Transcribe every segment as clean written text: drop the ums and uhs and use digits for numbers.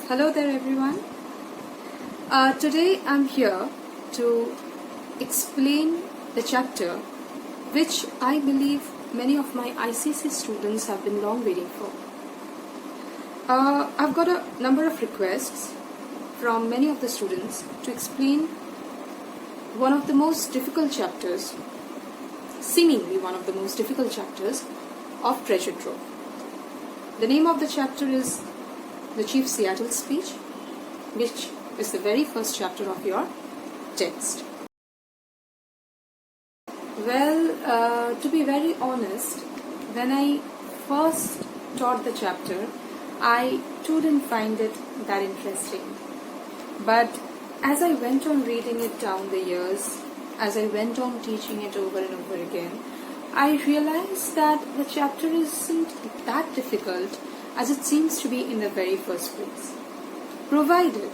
Hello there everyone. Today I'm here to explain the chapter which I believe many of my ICC students have been long waiting for. I've got a number of requests from many of the students to explain one of the most difficult chapters, seemingly one of the most difficult chapters of Treasure Trove. The name of the chapter is the Chief Seattle speech, which is the very first chapter of your text. Well, to be very honest, when I first taught the chapter, I too didn't find it that interesting. But as I went on reading it down the years, as I went on teaching it over and over again, I realized that the chapter isn't that difficult as it seems to be in the very first place, provided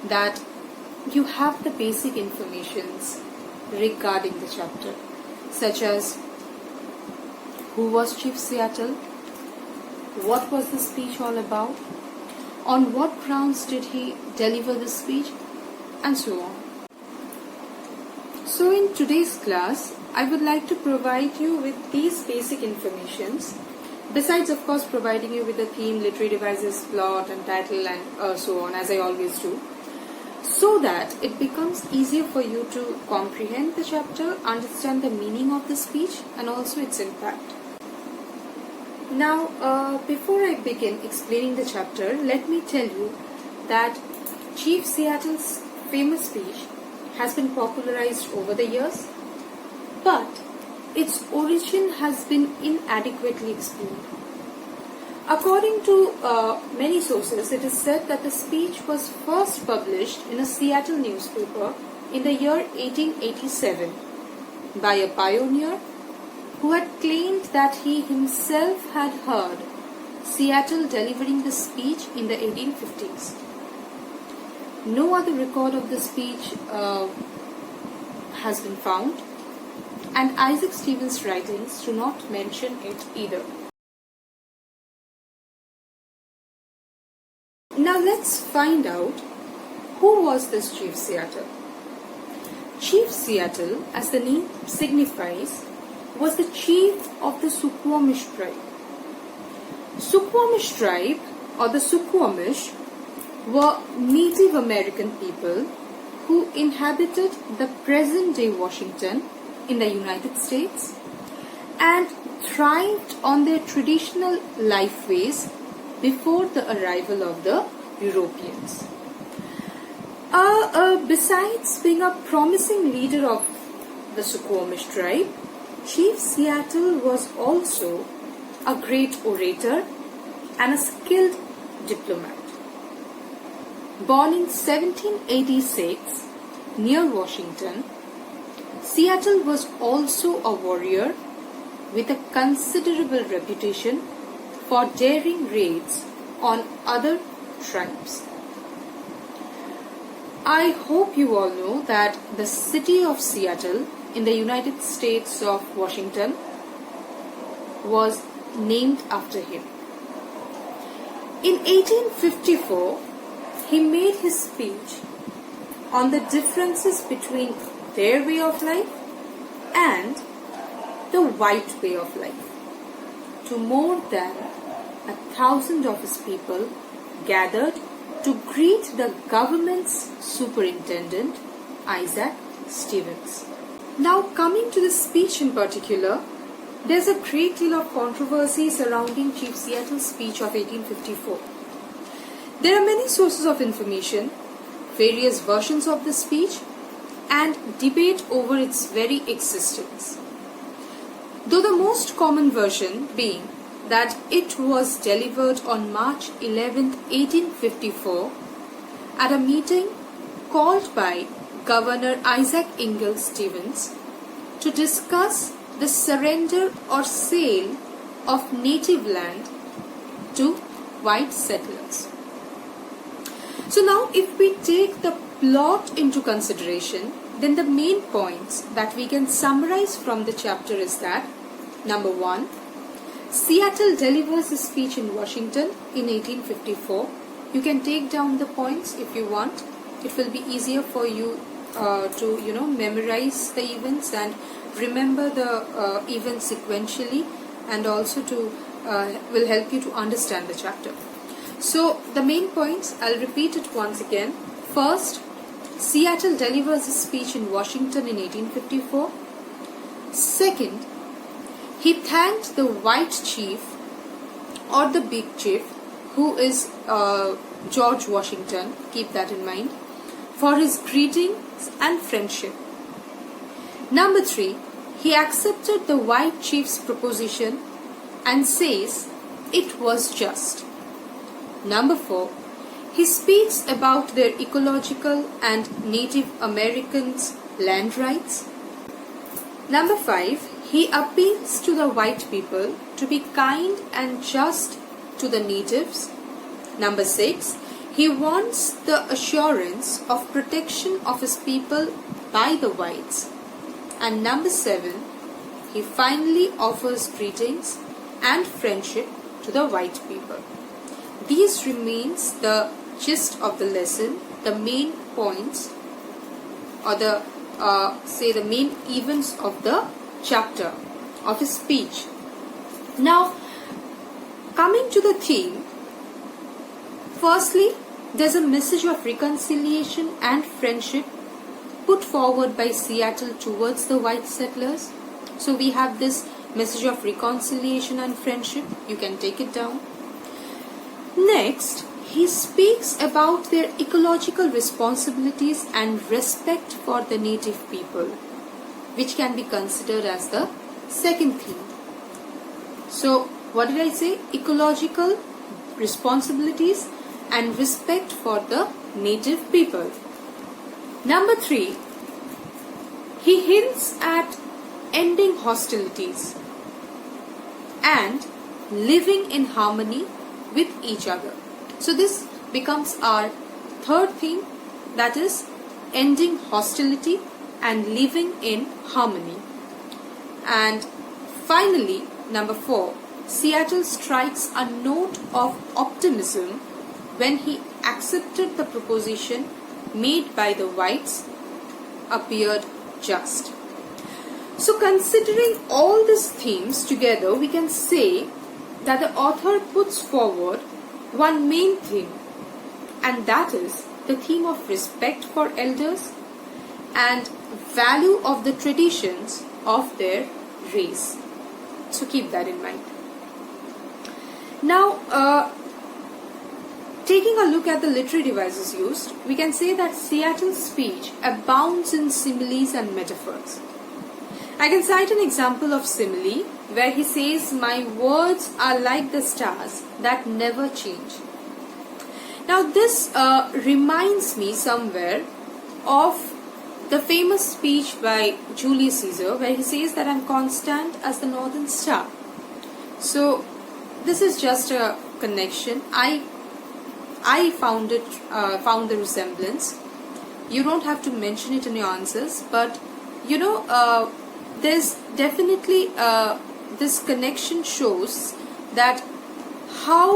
that you have the basic informations regarding the chapter, such as who was Chief Seattle, what was the speech all about, on what grounds did he deliver the speech, and so on. So in today's class, I would like to provide you with these basic informations, besides of course providing you with the theme, literary devices, plot and title and so on, as I always do, so that it becomes easier for you to comprehend the chapter, understand the meaning of the speech and also its impact. Now, before I begin explaining the chapter, let me tell you that Chief Seattle's famous speech has been popularized over the years, but its origin has been inadequately explained. According to many sources, it is said that the speech was first published in a Seattle newspaper in the year 1887 by a pioneer who had claimed that he himself had heard Seattle delivering the speech in the 1850s. No other record of the speech has been found, and Isaac Stevens' writings do not mention it either. Now let's find out who was this Chief Seattle. Chief Seattle, as the name signifies, was the chief of the Suquamish tribe. Suquamish tribe, or the Suquamish, were Native American people who inhabited the present-day Washington in the United States and thrived on their traditional life ways before the arrival of the Europeans. Besides being a promising leader of the Suquamish tribe, Chief Seattle was also a great orator and a skilled diplomat. Born in 1786 near Washington, Seattle was also a warrior with a considerable reputation for daring raids on other tribes. I hope you all know that the city of Seattle in the United States of Washington was named after him. In 1854, he made his speech on the differences between their way of life and the white way of life to more than 1,000 of his people gathered to greet the government's superintendent, Isaac Stevens. Now, coming to the speech in particular, there's a great deal of controversy surrounding Chief Seattle's speech of 1854. There are many sources of information, various versions of the speech, and debate over its very existence. Though the most common version being that it was delivered on March 11, 1854 at a meeting called by Governor Isaac Ingalls Stevens to discuss the surrender or sale of native land to white settlers. So now if we take the plot into consideration, then the main points that we can summarize from the chapter is that number 1, Seattle delivers a speech in Washington in 1854 You can take down the points if you want. It will be easier for you to memorize the events and remember the events sequentially, and also to will help you to understand the chapter. So the main points, I'll repeat it once again. First, Seattle delivers a speech in Washington in 1854. Second, he thanked the white chief or the big chief, who is George Washington, keep that in mind, for his greetings and friendship. Number 3, he accepted the white chief's proposition and says it was just. Number 4, he speaks about their ecological and Native Americans' land rights. Number 5, he appeals to the white people to be kind and just to the natives. Number 6, he wants the assurance of protection of his people by the whites. And number 7, he finally offers greetings and friendship to the white people. These remains the gist of the lesson, the main points, or the main events of the chapter of his speech. Now, coming to the theme, firstly, there's a message of reconciliation and friendship put forward by Seattle towards the white settlers. So we have this message of reconciliation and friendship. You can take it down. Next, he speaks about their ecological responsibilities and respect for the native people, which can be considered as the second theme. So, what did I say? Ecological responsibilities and respect for the native people. Number 3, he hints at ending hostilities and living in harmony with each other. So this becomes our third theme, that is ending hostility and living in harmony. And finally, number 4, Seattle strikes a note of optimism when he accepted the proposition made by the whites appeared just. So considering all these themes together, we can say that the author puts forward one main theme, and that is the theme of respect for elders and value of the traditions of their race. So keep that in mind. Now, taking a look at the literary devices used, we can say that Seattle's speech abounds in similes and metaphors. I can cite an example of simile where he says, "My words are like the stars that never change." Now this reminds me somewhere of the famous speech by Julius Caesar where he says that I'm constant as the northern star. So this is just a connection. I found the resemblance. You don't have to mention it in your answers, but there's definitely this connection shows that how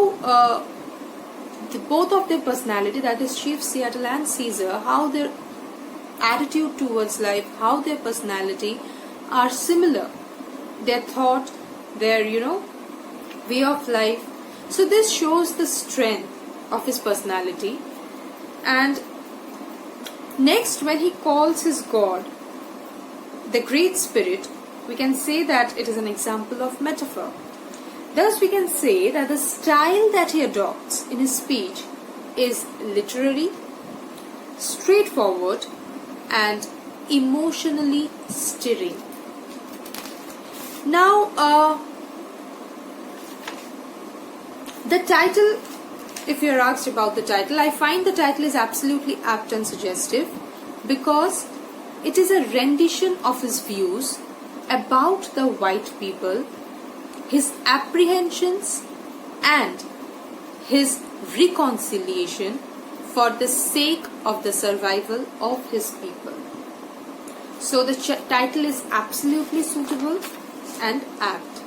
both of their personality, that is Chief Seattle and Caesar, how their attitude towards life, how their personality are similar, their thought, their way of life. So this shows the strength of his personality. And next, when he calls his god the Great Spirit, we can say that it is an example of metaphor. Thus we can say that the style that he adopts in his speech is literary, straightforward, and emotionally stirring. Now, the title, if you are asked about the title, I find the title is absolutely apt and suggestive because it is a rendition of his views about the white people, his apprehensions, and his reconciliation for the sake of the survival of his people. So the title is absolutely suitable and apt.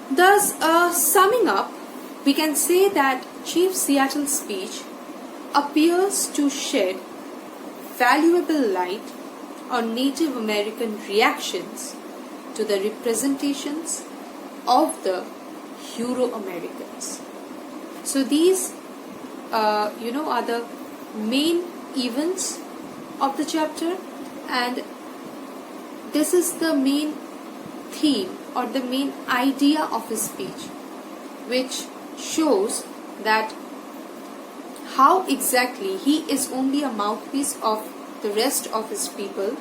Thus, summing up, we can say that Chief Seattle's speech appears to shed valuable light on Native American reactions to the representations of the Euro-Americans. So these, are the main events of the chapter, and this is the main theme or the main idea of his speech, which shows that how exactly he is only a mouthpiece of the rest of his people.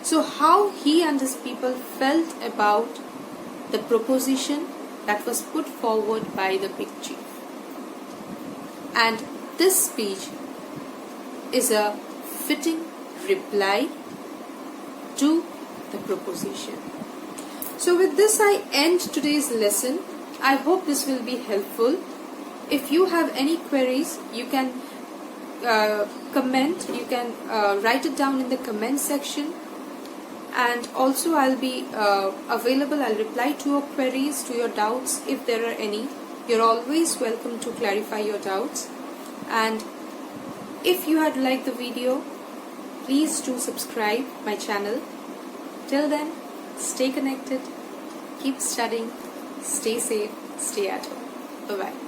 So how he and his people felt about the proposition that was put forward by the Big Chief. And this speech is a fitting reply to the proposition. So with this I end today's lesson. I hope this will be helpful. If you have any queries, you can comment, you can write it down in the comment section, and also I'll be available. I'll reply to your queries, to your doubts if there are any. You're always welcome to clarify your doubts. And if you had liked the video, please do subscribe my channel. Till then, stay connected, keep studying, stay safe, stay at home. Bye-bye.